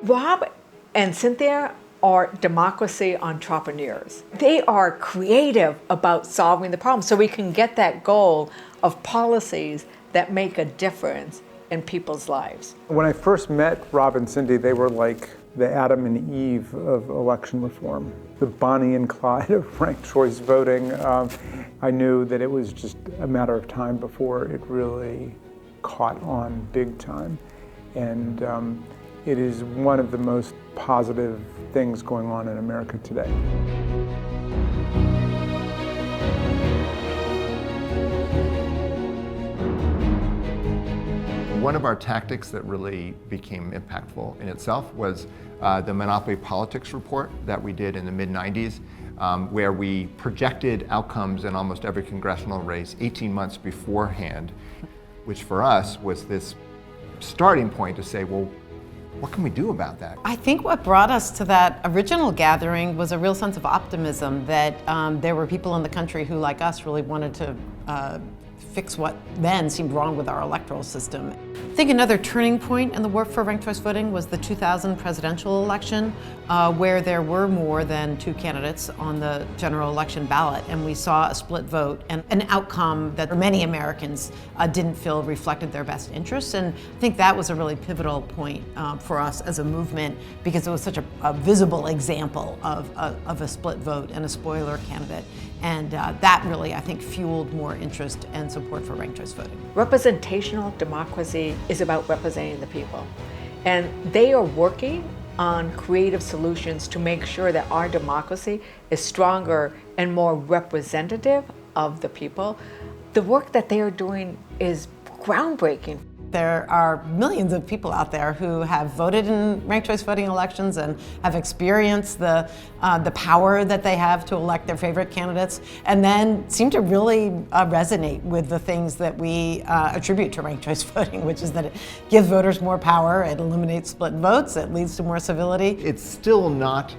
Rob and Cynthia are democracy entrepreneurs. They are creative about solving the problem so we can get that goal of policies that make a difference in people's lives. When I first met Rob and Cindy, they were like the Adam and Eve of election reform, the Bonnie and Clyde of ranked choice voting. I knew that it was just a matter of time before it really caught on big time. And it is one of the most positive things going on in America today. One of our tactics that really became impactful in itself was the Monopoly Politics report that we did in the mid-90s, where we projected outcomes in almost every congressional race 18 months beforehand, which for us was this starting point to say, well, what can we do about that? I think what brought us to that original gathering was a real sense of optimism that there were people in the country who, like us, really wanted to fix what then seemed wrong with our electoral system. I think another turning point in the work for ranked choice voting was the 2000 presidential election, where there were more than 2 candidates on the general election ballot, and we saw a split vote and an outcome that many Americans didn't feel reflected their best interests. And I think that was a really pivotal point for us as a movement, because it was such a visible example of a split vote and a spoiler candidate. And that really, I think, fueled more interest and support for ranked choice voting. Representational democracy is about representing the people. And they are working on creative solutions to make sure that our democracy is stronger and more representative of the people. The work that they are doing is groundbreaking. There are millions of people out there who have voted in ranked choice voting elections and have experienced the power that they have to elect their favorite candidates, and then seem to really resonate with the things that we attribute to ranked choice voting, which is that it gives voters more power, it eliminates split votes, it leads to more civility. It's still not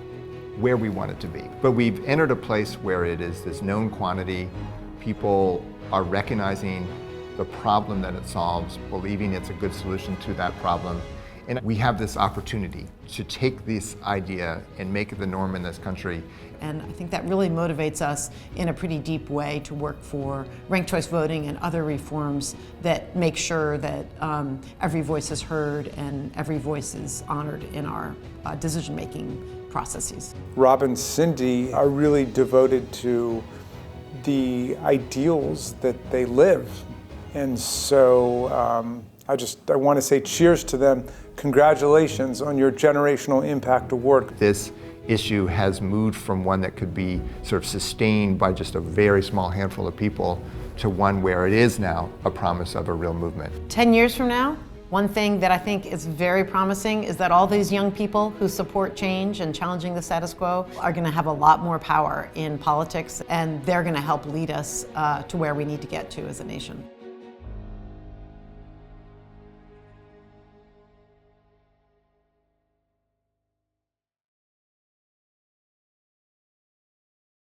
where we want it to be, but we've entered a place where it is this known quantity. People are recognizing the problem that it solves, believing it's a good solution to that problem. And we have this opportunity to take this idea and make it the norm in this country. And I think that really motivates us in a pretty deep way to work for ranked choice voting and other reforms that make sure that every voice is heard and every voice is honored in our decision-making processes. Rob and Cindy are really devoted to the ideals that they live. And so I want to say cheers to them. Congratulations on your Generational Impact Award. This issue has moved from one that could be sort of sustained by just a very small handful of people to one where it is now a promise of a real movement. 10 years from now, one thing that I think is very promising is that all these young people who support change and challenging the status quo are going to have a lot more power in politics, and they're going to help lead us to where we need to get to as a nation.